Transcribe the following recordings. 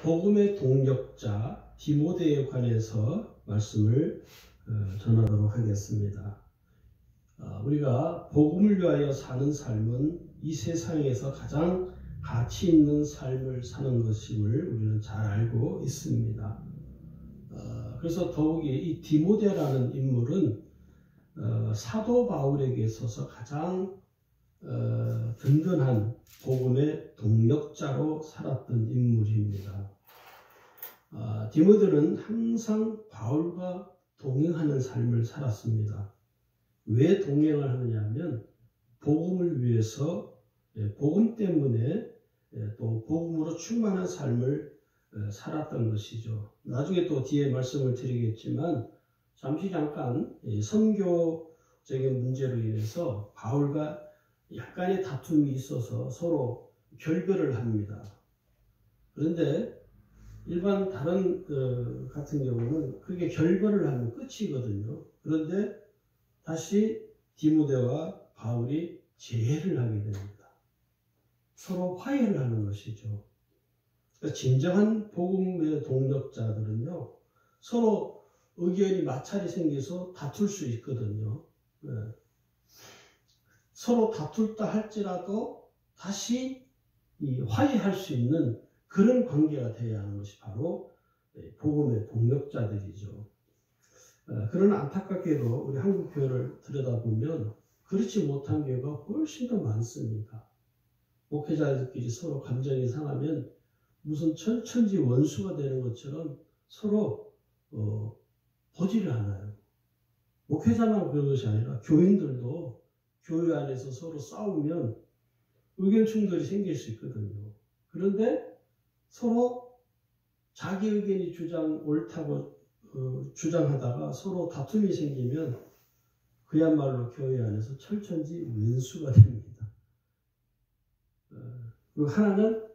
복음의 동력자 디모데에 관해서 말씀을 전하도록 하겠습니다. 우리가 복음을 위하여 사는 삶은 이 세상에서 가장 가치 있는 삶을 사는 것임을 우리는 잘 알고 있습니다. 그래서 더욱이 이 디모데라는 인물은 사도 바울에게 있어서 가장 든든한 복음의 동력자로 살았던 인물입니다. 디모데는 항상 바울과 동행하는 삶을 살았습니다. 왜 동행을 하느냐 하면 복음을 위해서, 복음 때문에 또 복음으로 충만한 삶을 살았던 것이죠. 나중에 또 뒤에 말씀을 드리겠지만 잠시 잠깐 선교적인 문제로 인해서 바울과 약간의 다툼이 있어서 서로 결별을 합니다. 그런데 일반 다른 같은 경우는 그게 결별을 하면 끝이거든요. 그런데 다시 디모데와 바울이 재회를 하게 됩니다. 서로 화해를 하는 것이죠. 그러니까 진정한 복음의 동력자들은요, 서로 의견이 마찰이 생겨서 다툴 수 있거든요. 서로 다툴다 할지라도 다시 화해할 수 있는 그런 관계가 되어야 하는 것이 바로 복음의 동력자들이죠. 그러나 안타깝게도 우리 한국 교회를 들여다보면 그렇지 못한 교회가 훨씬 더 많습니다. 목회자들끼리 서로 감정이 상하면 무슨 천지 원수가 되는 것처럼 서로 보지를 않아요. 목회자만 그런 것이 아니라 교인들도 교회 안에서 서로 싸우면 의견 충돌이 생길 수 있거든요. 그런데 서로 자기 의견이 옳다고 주장하다가 서로 다툼이 생기면 그야말로 교회 안에서 철천지 왼수가 됩니다. 그리고 하나는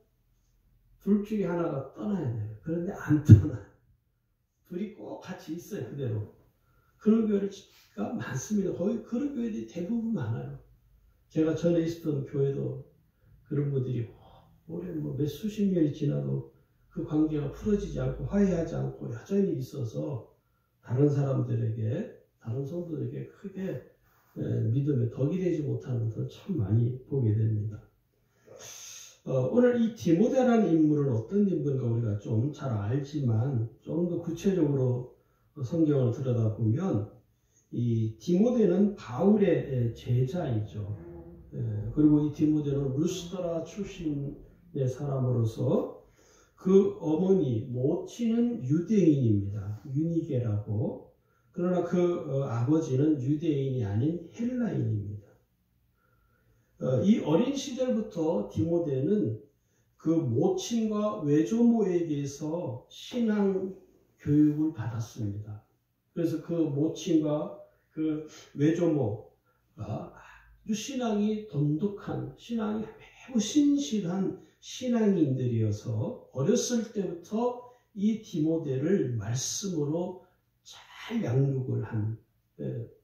둘 중에 하나가 떠나야 돼요. 그런데 안 떠나요. 둘이 꼭 같이 있어요. 그대로. 그런 교회가 많습니다. 거의 그런 교회들이 대부분 많아요. 제가 전에 있었던 교회도 그런 분들이 올해 몇 수십 년이 지나도 그 관계가 풀어지지 않고 화해하지 않고 여전히 있어서 다른 사람들에게, 다른 성도들에게 크게 믿음에 덕이 되지 못하는 것을 참 많이 보게 됩니다. 오늘 이 디모데라는 인물은 어떤 인물인가 우리가 좀 잘 알지만 좀 더 구체적으로 성경을 들여다보면 이 디모데는 바울의 제자이죠. 그리고 이 디모데는 루스드라 출신의 사람으로서 그 어머니, 모친은 유대인입니다. 유니게라고. 그러나 그 아버지는 유대인이 아닌 헬라인입니다. 이 어린 시절부터 디모데는 그 모친과 외조모에게서 신앙 교육을 받았습니다. 그래서 그 모친과 그 외조모가 아주 신앙이 돈독한, 신앙이 매우 신실한 신앙인들이어서 어렸을 때부터 이 디모데를 말씀으로 잘 양육을 한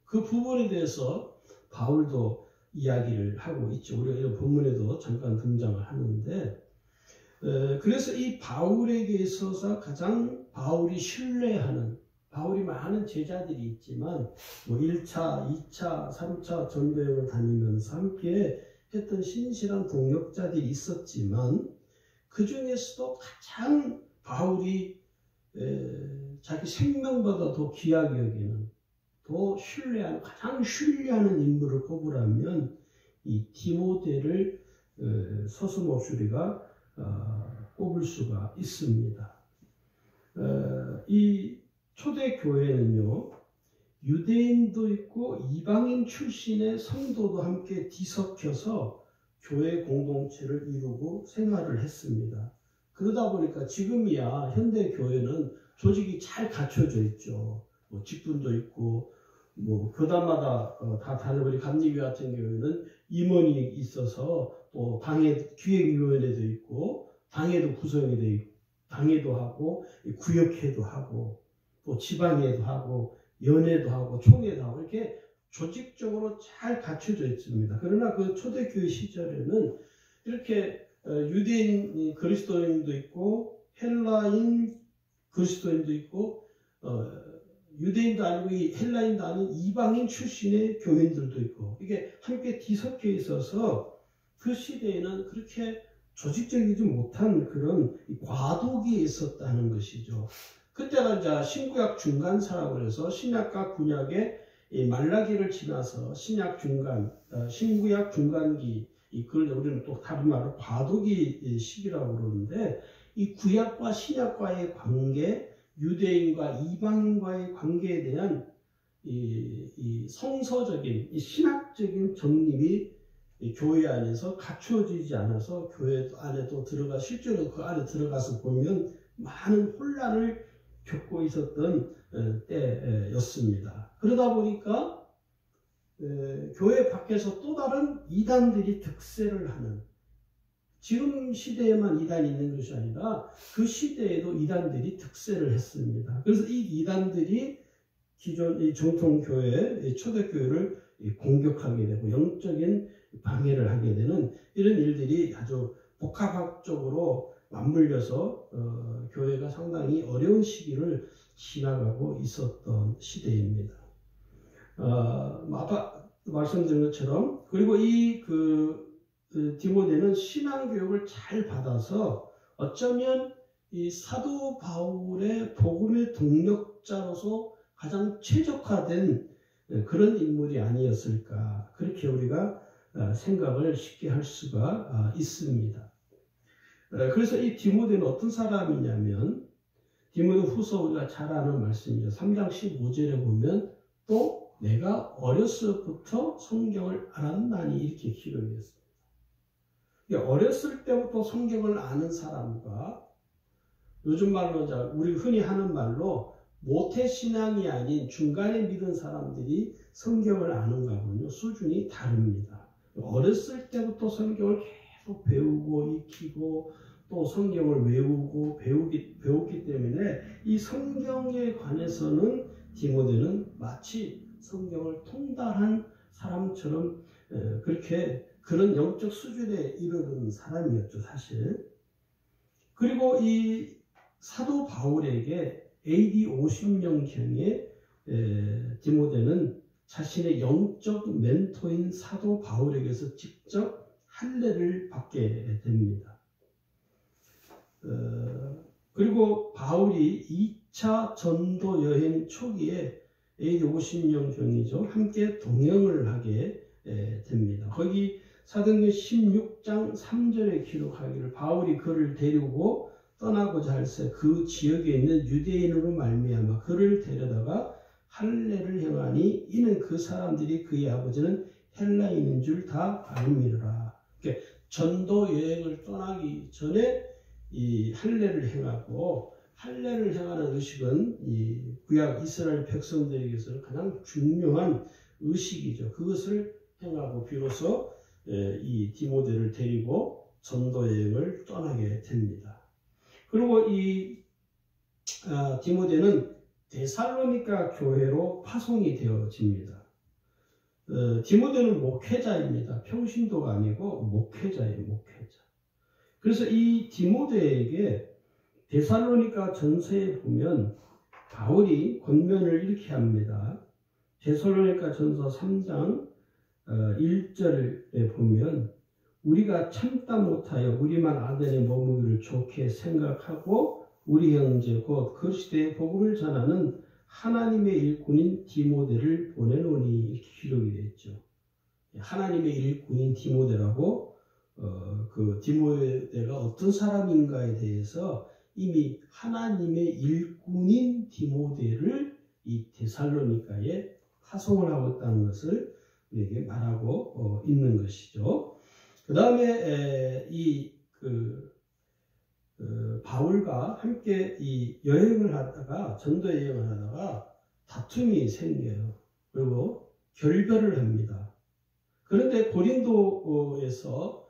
그 부분에 대해서 바울도 이야기를 하고 있죠. 우리가 이런 본문에도 잠깐 등장을 하는데, 그래서 이 바울에게 있어서 가장 바울이 신뢰하는, 바울이 많은 제자들이 있지만 1차, 2차, 3차 전도여행을 다니면서 함께 했던 신실한 동역자들이 있었지만 그 중에서도 가장 바울이 자기 생명보다 더 귀하게 여기는, 더 신뢰하는, 가장 신뢰하는 인물을 꼽으라면 이 디모데를 서슴없이 우리가 꼽을 수가 있습니다. 이 초대교회는요, 유대인도 있고 이방인 출신의 성도도 함께 뒤섞여서 교회 공동체를 이루고 생활을 했습니다. 그러다 보니까 지금이야 현대 교회는 조직이 잘 갖춰져 있죠. 직분도 있고 교단마다 다 다른, 우리 감리교 같은 경우에는 임원이 있어서 또 당회 기획위원회도 있고 당회도 구성이 돼 있고 당회도 하고 구역회도 하고 또 지방회도 하고 연회도 하고 총회도 하고 이렇게 조직적으로 잘 갖춰져 있습니다. 그러나 그 초대교회 시절에는 이렇게 유대인 그리스도인도 있고 헬라인 그리스도인도 있고 유대인도 아니고 이 헬라인도 아닌 이방인 출신의 교인들도 있고 이게 함께 뒤섞여 있어서 그 시대에는 그렇게 조직적이지 못한 그런 과도기에 있었다는 것이죠. 그때가 이제 신구약 중간사라고 해서 신약과 구약의 말라기를 지나서 신약 중간, 신구약 중간기, 그걸 우리는 또 다른 말로 과도기 시기라고 그러는데 이 구약과 신약과의 관계, 유대인과 이방인과의 관계에 대한 이 성서적인, 이 신학적인 정립이 이 교회 안에서 갖추어지지 않아서 교회 안에도 실제로 그 안에 들어가서 보면 많은 혼란을 겪고 있었던 때였습니다. 그러다 보니까 교회 밖에서 또 다른 이단들이 득세를 하는, 지금 시대에만 이단이 있는 것이 아니라 그 시대에도 이단들이 득세를 했습니다. 그래서 이 이단들이 기존 이 정통교회, 초대교회를 공격하게 되고 영적인 방해를 하게 되는 이런 일들이 아주 복합적으로 맞물려서 교회가 상당히 어려운 시기를 지나가고 있었던 시대입니다. 아까 말씀드린 것처럼, 그리고 디모데는 신앙교육을 잘 받아서 어쩌면 이 사도 바울의 복음의 동력자로서 가장 최적화된 그런 인물이 아니었을까, 그렇게 우리가 생각을 쉽게 할 수가 있습니다. 그래서 이 디모데는 어떤 사람이냐면, 디모데 후서 우리가 잘 아는 말씀이죠. 3장 15절에 보면 또 내가 어렸을부터 성경을 알았나니 이렇게 기록이 됐습니다. 어렸을 때부터 성경을 아는 사람과 요즘 말로 우리 흔히 하는 말로 모태신앙이 아닌 중간에 믿은 사람들이 성경을 아는 거하고는 수준이 다릅니다. 어렸을 때부터 성경을 계속 배우고 익히고 또 성경을 외우고 배웠기 때문에 이 성경에 관해서는 디모데는 마치 성경을 통달한 사람처럼 그런 영적 수준에 이르는 사람이었죠, 사실. 그리고 이 사도 바울에게 AD 50년경에 디모데는 자신의 영적 멘토인 사도 바울에게서 직접 할례를 받게 됩니다. 그리고 바울이 2차 전도 여행 초기에 AD 50년경이죠. 함께 동행을 하게 됩니다. 거기 사도행전 16장 3절에 기록하기를 바울이 그를 데리고 떠나고자 할새 그 지역에 있는 유대인으로 말미암아 그를 데려다가 할례를 행하니 이는 그 사람들이 그의 아버지는 헬라인인 줄 다 알미르라. 그러니까 전도 여행을 떠나기 전에 이 할례를 행하고, 할례를 행하는 의식은 이 구약 이스라엘 백성들에게서는 가장 중요한 의식이죠. 그것을 행하고 비로소 이 디모데를 데리고 전도 여행을 떠나게 됩니다. 그리고 이 디모데는 데살로니가 교회로 파송이 되어집니다. 디모데는 목회자입니다. 평신도가 아니고 목회자예요, 목회자. 그래서 이 디모데에게 데살로니가 전서에 보면 바울이 권면을 이렇게 합니다. 데살로니가 전서 3장 1절에 보면 우리가 참다 못하여 우리만 아덴에 머무기를 좋게 생각하고 우리 형제 곧 그 시대에 복음을 전하는 하나님의 일꾼인 디모데를 보내노니 이렇게 기록이 되어 있죠. 하나님의 일꾼인 디모데라고 그 디모데가 어떤 사람인가에 대해서 이미 하나님의 일꾼인 디모데를 이 데살로니가에 파송을 하고 있다는 것을 우리에게 말하고 있는 것이죠. 그 다음에 바울과 함께 이 여행을 하다가, 전도 여행을 하다가 다툼이 생겨요. 그리고 결별을 합니다. 그런데 고린도에서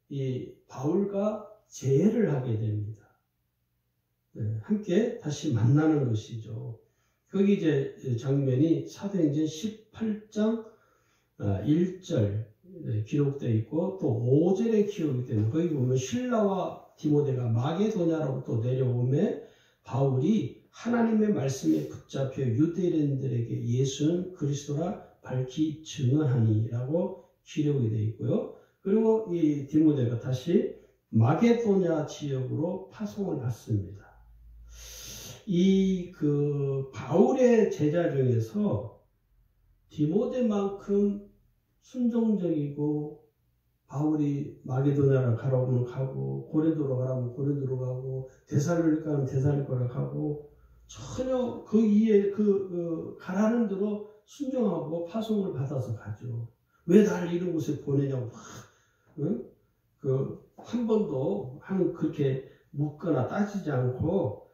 이 바울과 재회를 하게 됩니다. 함께 다시 만나는 것이죠. 거기 이제 장면이 사도행전 18장 1절 기록되어 있고 또 5절에 기록이 되는, 거기 보면 신라와 디모데가 마게도냐로부터 내려오매 바울이 하나님의 말씀에 붙잡혀 유대인들에게 예수는 그리스도라 밝히 증언하니라고 기록이 되어 있고요. 그리고 이 디모데가 다시 마게도냐 지역으로 파송을 받습니다. 이 바울의 제자 중에서 디모데만큼 순종적이고 바울이 마게도냐를 가라면 가고 고린도로 가라면 고린도로 가고 데살로니가 가면 데살로니가 가고 전혀 그 이에 가라는 대로 순종하고 파송을 받아서 가죠. 왜 나를 이런 곳에 보내냐고 응? 한 번도 그렇게 묻거나 따지지 않고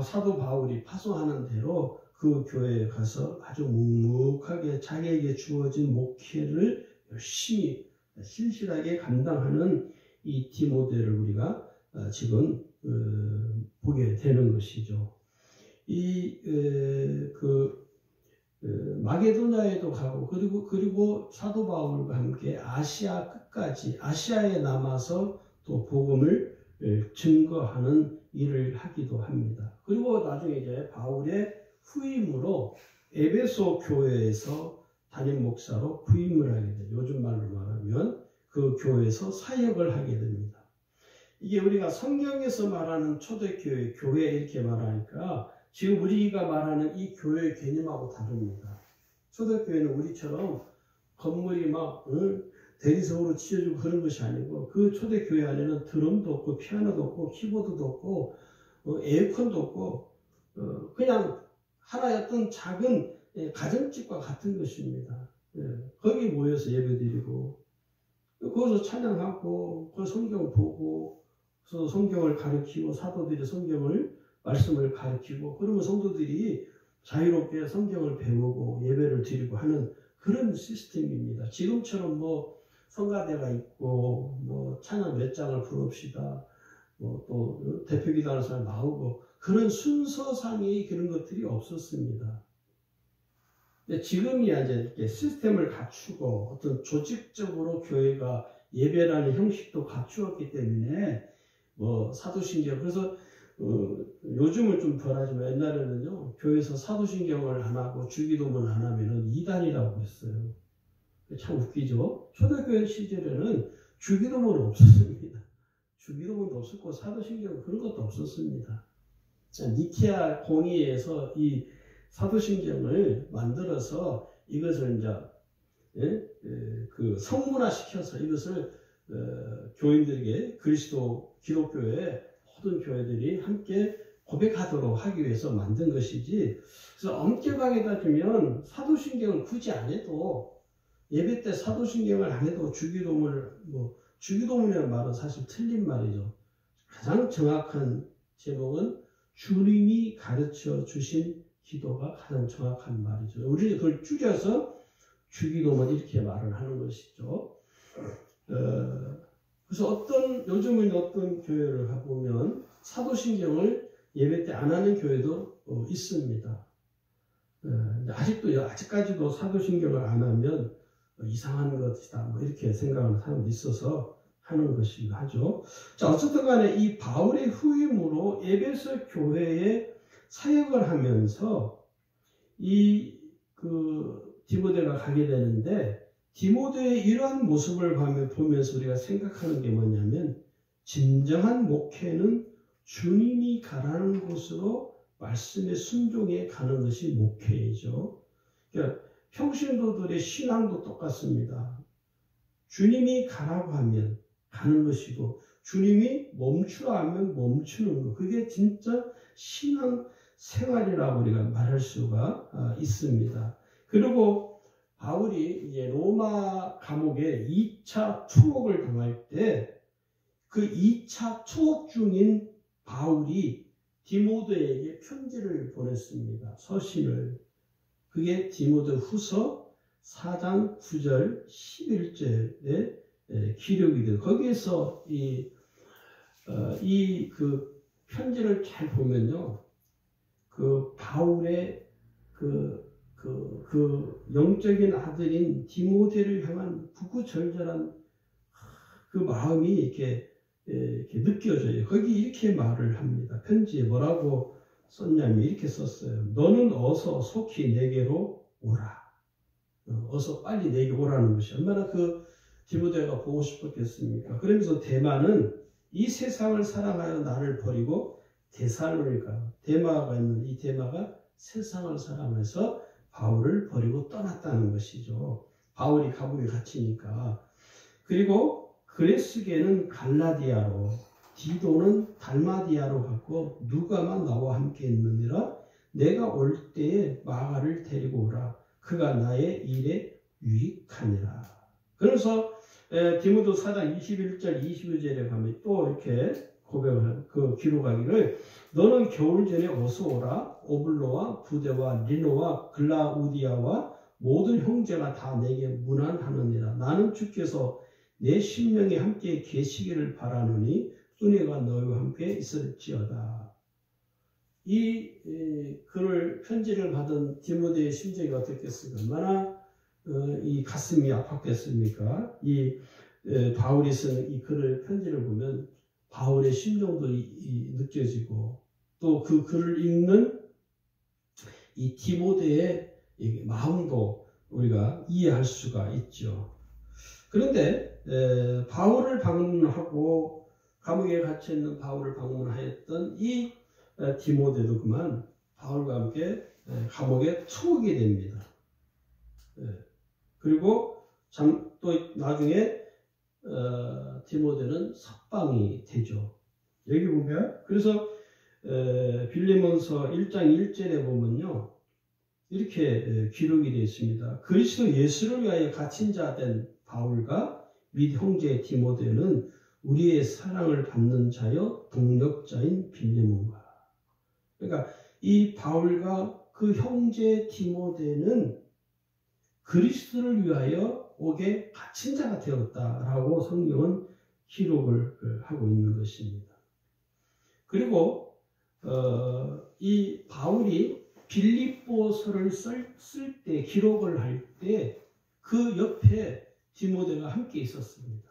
사도 바울이 파송하는 대로 그 교회에 가서 아주 묵묵하게 자기에게 주어진 목회를 열심히 신실하게 감당하는 이 디모데를 우리가 지금 보게 되는 것이죠. 마게도냐에도 가고 그리고 사도 바울과 함께 아시아 끝까지 아시아에 남아서 또 복음을 증거하는 일을 하기도 합니다. 그리고 나중에 이제 바울의 후임으로 에베소 교회에서 담임 목사로 부임을 하게 돼요. 요즘 말로 말하면 그 교회에서 사역을 하게 됩니다. 이게 우리가 성경에서 말하는 초대교회, 교회 이렇게 말하니까 지금 우리가 말하는 이 교회의 개념하고 다릅니다. 초대교회는 우리처럼 건물이 막 대리석으로 치워주고 그런 것이 아니고 그 초대교회 안에는 드럼도 없고 피아노도 없고 키보드도 없고 에어컨도 없고 그냥 하나였던 작은 가정집과 같은 것입니다. 거기 모여서 예배드리고 거기서 찬양하고 그 성경 보고 그래서 성경을 가르치고 사도들이 말씀을 가르치고 그러면 성도들이 자유롭게 성경을 배우고 예배를 드리고 하는 그런 시스템입니다. 지금처럼 성가대가 있고 찬양 몇 장을 부릅시다 또 대표기도하는 사람 나오고 그런 순서상의 그런 것들이 없었습니다. 근데 지금이야 이제 이렇게 시스템을 갖추고 어떤 조직적으로 교회가 예배라는 형식도 갖추었기 때문에 사도신경 그래서 요즘은 좀 덜하지만 옛날에는요 교회에서 사도신경을 안 하고 주기도문 안 하면은 이단이라고 했어요. 참 웃기죠. 초대교회 시절에는 주기도문은 없었습니다. 주기도문도 없었고 사도신경 그런 것도 없었습니다. 니케아 공의에서 이 사도신경을 만들어서 이것을 이제 성문화 시켜서 이것을 교인들에게 기독교의 모든 교회들이 함께 고백하도록 하기 위해서 만든 것이지. 그래서 엄격하게 따지면 사도신경을 굳이 안 해도 예배 때 사도신경을 안 해도 주기도문이라는 말은 사실 틀린 말이죠. 가장 정확한 제목은 주님이 가르쳐 주신 기도가 가장 정확한 말이죠. 우리는 그걸 줄여서 주기도문 이렇게 말을 하는 것이죠. 그래서 요즘은 어떤 교회를 가보면 사도신경을 예배 때 안 하는 교회도 있습니다. 아직까지도 사도신경을 안 하면 이상한 것이다 이렇게 생각하는 사람도 있어서 하는 것이기도 하죠. 자, 어쨌든 간에 이 바울의 후임으로 에베소 교회에 사역을 하면서 디모데가 가게 되는데 디모데의 이러한 모습을 보면서 우리가 생각하는 게 뭐냐면 진정한 목회는 주님이 가라는 곳으로 말씀에 순종해 가는 것이 목회이죠. 그러니까 평신도들의 신앙도 똑같습니다. 주님이 가라고 하면 가는 것이고 주님이 멈추라 하면 멈추는 것. 그게 진짜 신앙 생활이라고 우리가 말할 수가 있습니다. 그리고 바울이 이제 로마 감옥에 2차 투옥을 당할 때 그 2차 투옥 중인 바울이 디모데에게 편지를 보냈습니다. 서신을. 그게 디모데 후서 4장 9절 11절에 기록이 돼요. 거기에서 그 편지를 잘 보면요. 바울의 영적인 아들인 디모데를 향한 구구절절한 그 마음이 이렇게 이렇게 느껴져요. 거기 이렇게 말을 합니다. 편지에 뭐라고 썼냐면 이렇게 썼어요. 너는 어서 속히 내게로 오라. 어서 빨리 내게 오라는 것이 얼마나 그 디모데가 보고 싶었겠습니까? 그러면서 데마는 이 세상을 사랑하여 나를 버리고 데마가 있는 이 데마가 세상을 사랑해서 바울을 버리고 떠났다는 것이죠. 바울이 감옥에 갇히니까. 그리고 그레스게는 갈라디아로, 디도는 달마디아로 갔고 누가만 나와 함께 있느니라. 내가 올 때에 마가를 데리고 오라. 그가 나의 일에 유익하니라. 그래서 디모데 4장 21절 22절에 가면 또 이렇게 고백을 기록하기를 너는 겨울 전에 어서 오라. 오블로와 부데와 리노와 글라우디아와 모든 형제가 다 내게 문안하느니라. 나는 주께서 내 심령에 함께 계시기를 바라노니 은혜가 너희와 함께 있을지어다. 이 글을 편지를 받은 디모데의 심정이 어떻겠습니까? 얼마나 이 가슴이 아팠겠습니까? 이 바울이 쓴 이 글을 편지를 보면 바울의 심정도 느껴지고 또 그 글을 읽는 이 디모데의 마음도 우리가 이해할 수가 있죠. 그런데 바울을 방문하고 감옥에 갇혀있는 바울을 방문하였던 이 디모데도 그만 바울과 함께 감옥에 처하게 됩니다. 그리고 또 나중에 디모데는 석방이 되죠. 여기 보면 그래서 빌레몬서 1장 1절에 보면요 이렇게 기록이 되어 있습니다. 그리스도 예수를 위하여 갇힌 자 된 바울과 및 형제 디모데는 우리의 사랑을 받는 자여 동력자인 빌레몬과. 그러니까 이 바울과 그 형제 디모데는 그리스도를 위하여 옥에 갇힌 자가 되었다라고 성경은 기록을 하고 있는 것입니다. 그리고 이 바울이 빌립보서를 쓸 때 기록을 할 때 그 옆에 디모데가 함께 있었습니다.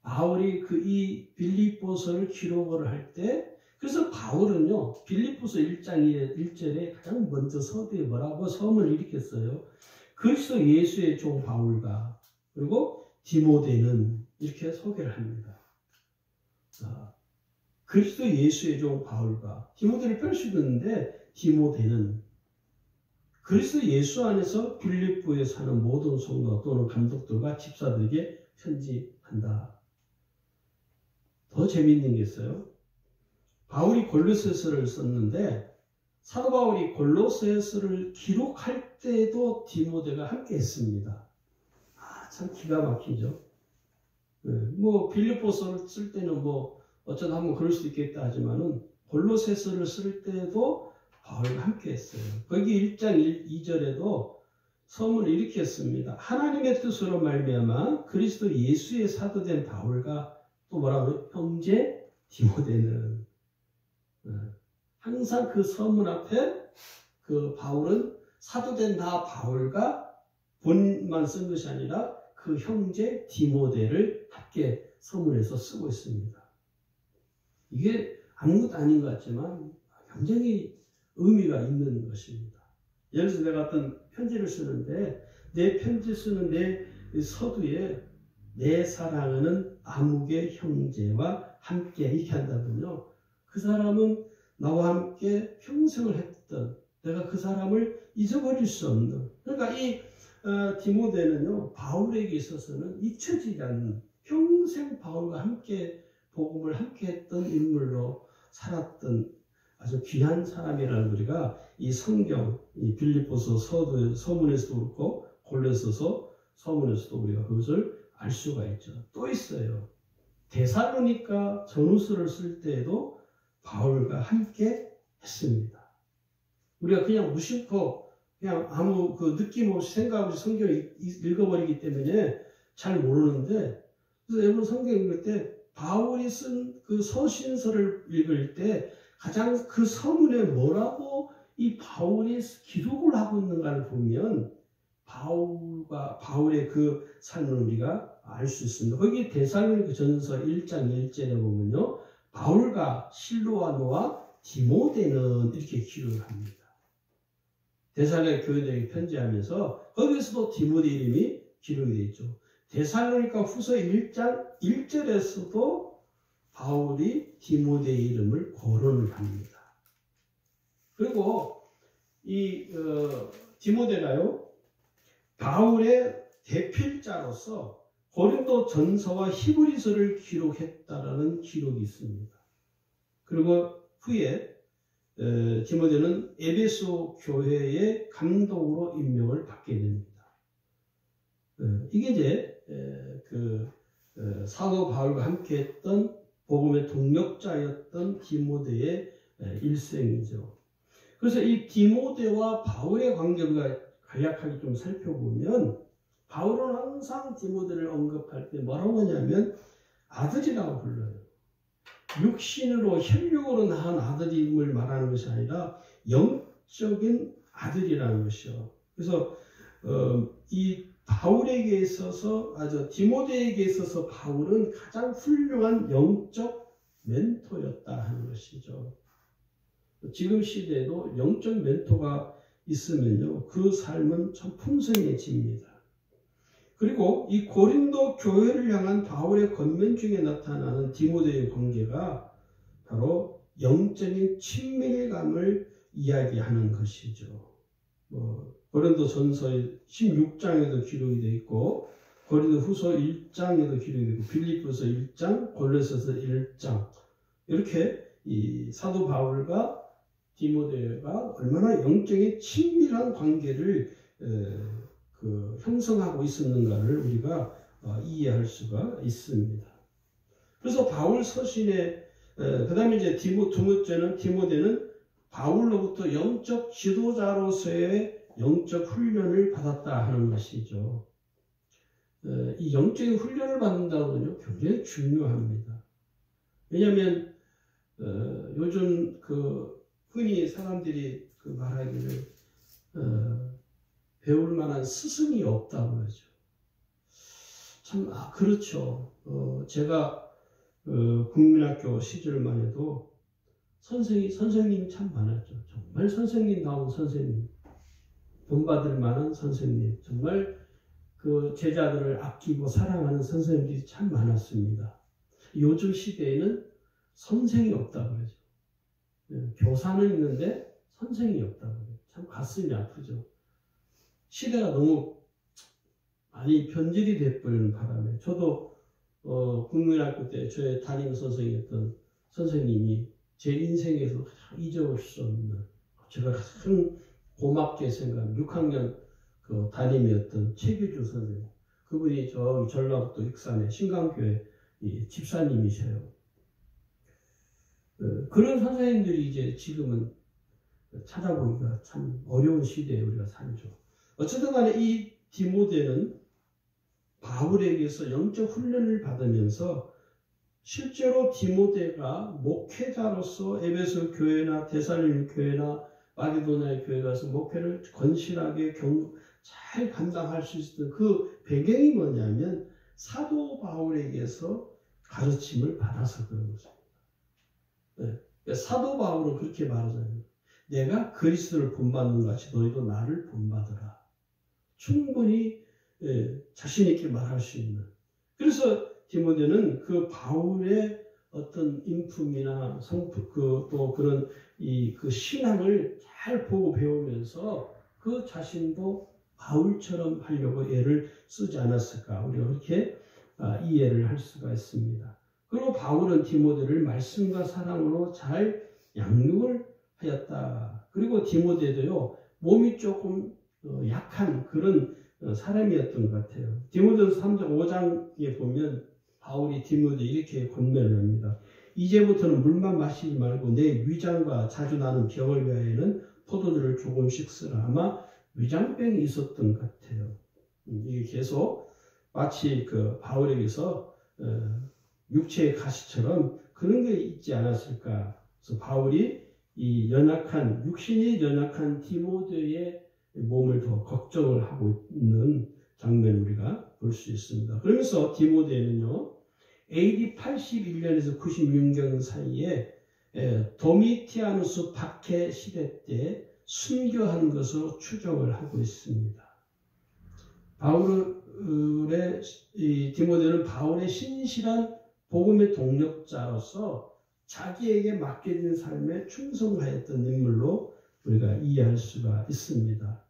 바울이 이 빌립보서를 기록을 할 때 그래서 바울은요 빌립보서 1장 1절에 가장 먼저 서두에 뭐라고 서문을 일으켰어요. 그리스도 예수의 종 바울과 그리고 디모데는 이렇게 소개를 합니다. 그리스도 예수의 종 바울과 디모데를 뺄 수도 있는데 디모데는 그리스도 예수 안에서 빌립보에 사는 모든 성도 또는 감독들과 집사들에게 편지한다. 더 재미있는 게 있어요. 바울이 골로새서를 썼는데 사도 바울이 골로새서를 기록할 때도 디모데가 함께 했습니다. 참 기가 막히죠. 뭐 빌립보서를 쓸 때는 뭐 어쩌다 한번 그럴 수도 있겠다 하지만은 골로새서를 쓸 때도 바울과 함께 했어요. 거기 1장 2절에도 서문을 이렇게 했습니다. 하나님의 뜻으로 말미암아 그리스도 예수의 사도된 바울과 또 뭐라고요? 형제 디모데는 항상 그 서문 앞에 그 바울은 사도된 나 바울과 본만 쓴 것이 아니라 그 형제 디모데를 함께 서문에서 쓰고 있습니다. 이게 아무것도 아닌 것 같지만 굉장히 의미가 있는 것입니다. 예를 들어서 내가 어떤 편지를 쓰는데 내 편지 쓰는 내 서두에 내 사랑하는 아무개 형제와 함께 이렇게 한다면요. 그 사람은 나와 함께 평생을 했던 내가 그 사람을 잊어버릴 수 없는 그러니까 이 디모데는요. 바울에게 있어서는 잊혀지지 않는 평생 바울과 함께 복음을 함께 했던 인물로 살았던 아주 귀한 사람이라는 우리가 이 성경, 이 빌립보서 서문에서도 그렇고 골로새서 서문에서도 우리가 그것을 알 수가 있죠. 또 있어요. 데살로니가 전후서를 쓸 때에도 바울과 함께 했습니다. 우리가 그냥 무심코 그냥 아무 그 느낌 없이 생각 없이 성경을 읽어버리기 때문에 잘 모르는데 그래서 여러분 성경 읽을 때 바울이 쓴 그 서신서를 읽을 때 가장 그 서문에 뭐라고 이 바울이 기록을 하고 있는가를 보면 바울의 그 삶을 우리가 알 수 있습니다. 거기 데살로니가전서 1장 1절에 보면요, 바울과 실로아노와 디모데는 이렇게 기록을 합니다. 데살로니가 교회들에게 편지하면서 거기서도 디모데 이름이 기록이 되어 있죠. 데살로니가 후서 1장 1절에서도 바울이 디모데의 이름을 거론을 합니다. 그리고 이 디모데가요, 바울의 대필자로서 고린도 전서와 히브리서를 기록했다라는 기록이 있습니다. 그리고 후에 디모데는 에베소 교회의 감독으로 임명을 받게 됩니다. 이게 이제 사도 바울과 함께했던 복음의 동력자였던 디모데의 일생이죠. 그래서 이 디모데와 바울의 관계를 우리가 간략하게 좀 살펴보면, 바울은 항상 디모데를 언급할 때 뭐라고 하냐면 아들이라고 불러요. 육신으로 혈육으로 낳은 아들임을 말하는 것이 아니라 영적인 아들이라는 것이요. 그래서 이 바울에게 있어서, 디모데에게 있어서 바울은 가장 훌륭한 영적 멘토였다 하는 것이죠. 지금 시대에도 영적 멘토가 있으면요, 그 삶은 참 풍성해집니다. 그리고 이 고린도 교회를 향한 바울의 권면 중에 나타나는 디모데의 관계가 바로 영적인 친밀감을 이야기하는 것이죠. 고린도 전서 16장에도 기록이 되어 있고, 고린도 후서 1장에도 기록이 되어 있고, 빌립보서 1장, 골로새서 1장, 이렇게 이 사도 바울과 디모데가 얼마나 영적인 친밀한 관계를 형성하고 있었는가를 우리가 이해할 수가 있습니다. 그래서 바울 서신에 그 다음에 이제 두 번째는 디모데는 바울로부터 영적 지도자로서의 영적 훈련을 받았다 하는 것이죠. 이 영적인 훈련을 받는다고는요, 굉장히 중요합니다. 왜냐하면 요즘 흔히 사람들이 말하기를 배울 만한 스승이 없다고 그러죠. 참, 그렇죠. 제가 국민학교 시절만 해도 선생님이 참 많았죠. 정말 선생님다운 선생님, 본받을 만한 선생님, 정말 그 제자들을 아끼고 사랑하는 선생님들이 참 많았습니다. 요즘 시대에는 선생이 없다고 그러죠. 교사는 있는데 선생이 없다고 그래요. 참 가슴이 아프죠. 시대가 너무 많이 변질이 돼버리는 바람에, 저도 국민학교 때 저의 담임 선생이었던 선생님이 제 인생에서 잊어볼 수 없는, 제가 가장 고맙게 생각하는 6학년 담임이었던 최규주 선생님, 그분이 저기 전라북도 익산의 신강교회 집사님이셔요. 그런 선생님들이 이제 지금은 찾아보기가 참 어려운 시대에 우리가 살죠. 어쨌든 간에 이 디모데는 바울에게서 영적 훈련을 받으면서 실제로 디모데가 목회자로서 에베소 교회나 데살로니가 교회나 마게도냐 교회 가서 목회를 건실하게 잘 감당할 수 있었던 그 배경이 뭐냐면 사도 바울에게서 가르침을 받아서 그런 것입니다. 사도 바울은 그렇게 말하잖아요. 내가 그리스도를 본받는 것 같이 너희도 나를 본받으라. 충분히 자신 있게 말할 수 있는. 그래서 디모데는 그 바울의 어떤 인품이나 성품, 또 그런 그 신앙을 잘 보고 배우면서 그 자신도 바울처럼 하려고 애를 쓰지 않았을까. 우리가 그렇게 이해를 할 수가 있습니다. 그리고 바울은 디모데를 말씀과 사랑으로 잘 양육을 하였다. 그리고 디모데도요, 몸이 조금 약한 그런 사람이었던 것 같아요. 디모데서 3장 5장에 보면 바울이 디모데 이렇게 권면을 합니다. 이제부터는 물만 마시지 말고 내 위장과 자주 나는 병을 위하여는 포도주를 조금씩 쓰라. 아마 위장병이 있었던 것 같아요. 이게 계속 마치 바울에게서 육체의 가시처럼 그런 게 있지 않았을까. 그래서 바울이 이 육신이 연약한 디모데의 몸을 더 걱정을 하고 있는 장면을 우리가 볼 수 있습니다. 그러면서 디모데는요, AD 81년에서 96년 사이에 도미티아누스 박해 시대 때 순교한 것으로 추정을 하고 있습니다. 디모데는 바울의 신실한 복음의 동력자로서 자기에게 맡겨진 삶에 충성하였던 인물로 우리가 이해할 수가 있습니다.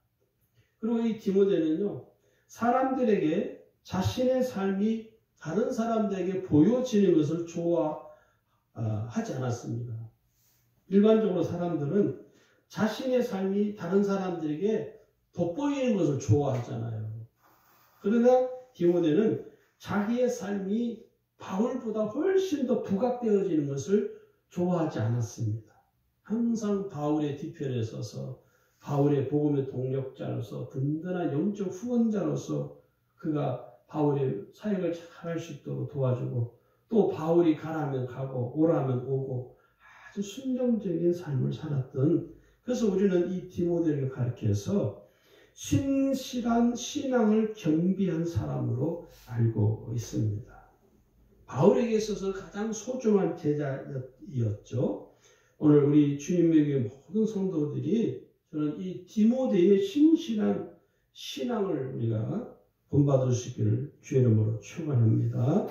그리고 이 디모데는요, 사람들에게 자신의 삶이 다른 사람들에게 보여지는 것을 좋아하지 않았습니다. 일반적으로 사람들은 자신의 삶이 다른 사람들에게 돋보이는 것을 좋아하잖아요. 그러나 디모데는 자기의 삶이 바울보다 훨씬 더 부각되어지는 것을 좋아하지 않았습니다. 항상 바울의 뒤편에 서서 바울의 복음의 동력자로서 든든한 영적 후원자로서 그가 바울의 사역을 잘할 수 있도록 도와주고 또 바울이 가라면 가고 오라면 오고 아주 순종적인 삶을 살았던, 그래서 우리는 이 디모데를 가르쳐서 신실한 신앙을 겸비한 사람으로 알고 있습니다. 바울에게 있어서 가장 소중한 제자였죠. 오늘 우리 주님에게 모든 성도들이 저는 이 디모데의 신실한 신앙을 우리가 본받을 수 있기를 주의 이름으로 축원합니다.